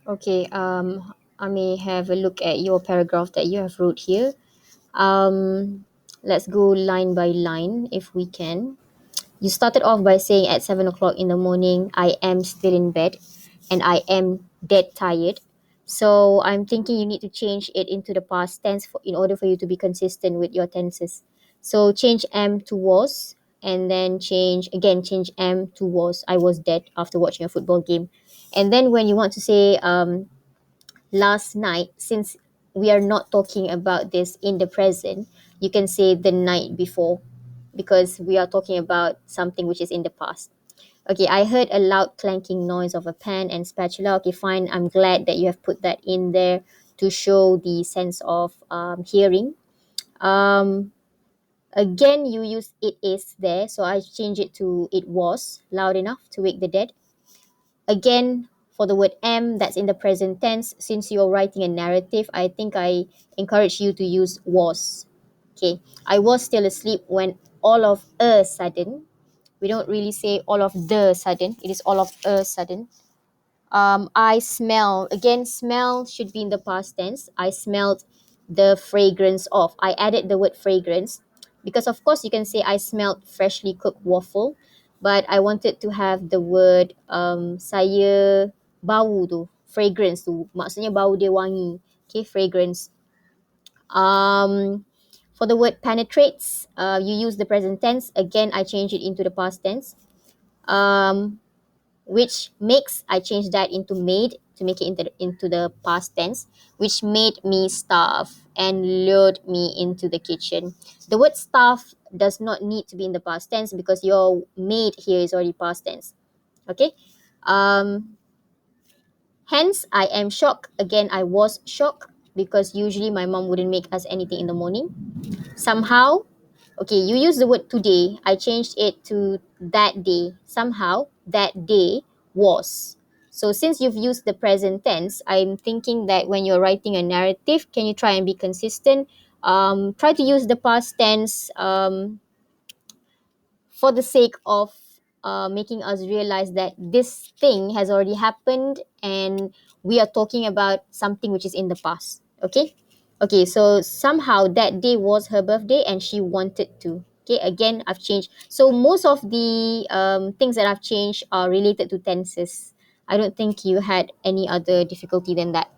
Okay, I may have a look at your paragraph that you have wrote here. Um, let's go line by line if we can. You started off by saying at 7 o'clock in the morning, I am still in bed and I am dead tired. So I'm thinking you need to change it into the past tense in order for you to be consistent with your tenses. So change am to was, and then change am to was. I was dead after watching a football game. And then when you want to say last night, since we are not talking about this in the present, you can say the night before because we are talking about something which is in the past. Okay, I heard a loud clanking noise of a pan and spatula. Okay, fine. I'm glad that you have put that in there to show the sense of hearing. Um, Again, you use it is there, so I change it to it was loud enough to wake the dead. Again, for the word am, that's in the present tense. Since you're writing a narrative, I think I encourage you to use was. Okay, I was still asleep when all of a sudden, we don't really say all of the sudden, it is all of a sudden. I smell, again, smell should be in the past tense. I smelled the fragrance of. I added the word fragrance because, of course, you can say I smelled freshly cooked waffle, but I wanted to have the word saya bau tu, fragrance tu. Maksudnya bau dia wangi. Okay, fragrance. Um, for the word penetrates, you use the present tense. Again, I change it into the past tense. Um, which makes, I change that into made to make it into the past tense, which made me starve and lured me into the kitchen. The word starve does not need to be in the past tense because your made here is already past tense. Okay. um Hence I am shocked. Again, I was shocked because usually my mom wouldn't make us anything in the morning. Somehow, okay, you use the word today. I changed it to that day. Somehow, that day was. So since you've used the present tense, I'm thinking that when you're writing a narrative, can you try and be consistent? Try to use the past tense for the sake of making us realize that this thing has already happened and we are talking about something which is in the past. Okay. Okay, so somehow that day was her birthday and she wanted to. Okay, again, I've changed. So most of the things that I've changed are related to tenses. I don't think you had any other difficulty than that.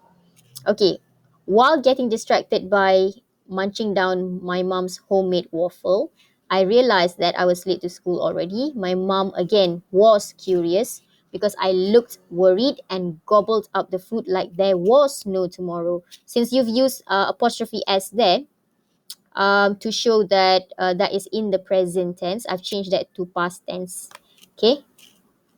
Okay, while getting distracted by munching down my mom's homemade waffle, I realized that I was late to school already. My mom again was curious because I looked worried and gobbled up the food like there was no tomorrow. Since you've used apostrophe s there to show that that is in the present tense, I've changed that to past tense. Okay,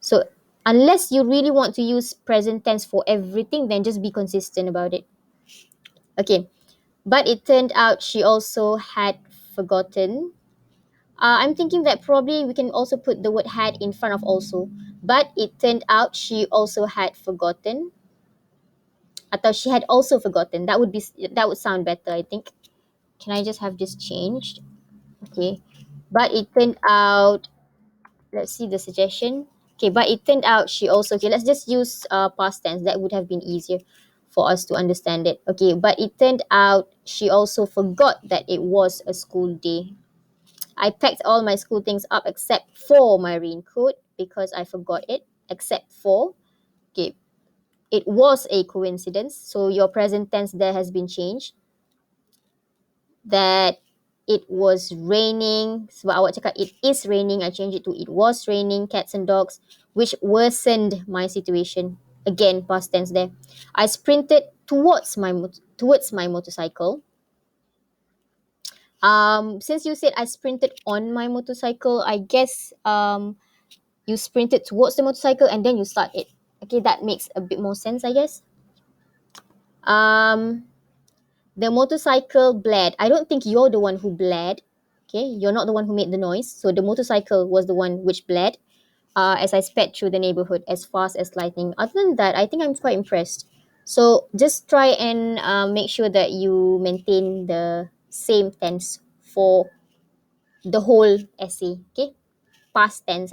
so unless you really want to use present tense for everything, then just be consistent about it. Okay, but it turned out she also had forgotten. I'm thinking that probably we can also put the word had in front of also. But it turned out she also had forgotten. Atau she had also forgotten. That would sound better, I think. Can I just have this changed? Okay. But it turned out, let's see the suggestion. Okay, but it turned out she also, okay, let's just use past tense. That would have been easier for us to understand it. Okay, but it turned out she also forgot that it was a school day. I packed all my school things up except for my raincoat because I forgot it. Except for, okay, it was a coincidence. So your present tense there has been changed. That it was raining. Sebab awak cakap it is raining, I change it to it was raining, cats and dogs, which worsened my situation. Again, past tense there. I sprinted towards my motorcycle. Since you said I sprinted on my motorcycle, I guess you sprinted towards the motorcycle and then you start it. Okay, that makes a bit more sense, I guess. Um, the motorcycle blared. I don't think you're the one who blared. Okay, you're not the one who made the noise. So the motorcycle was the one which blared as I sped through the neighborhood as fast as lightning. Other than that, I think I'm quite impressed. So just try and make sure that you maintain the same tense for the whole essay. Okay, past tense.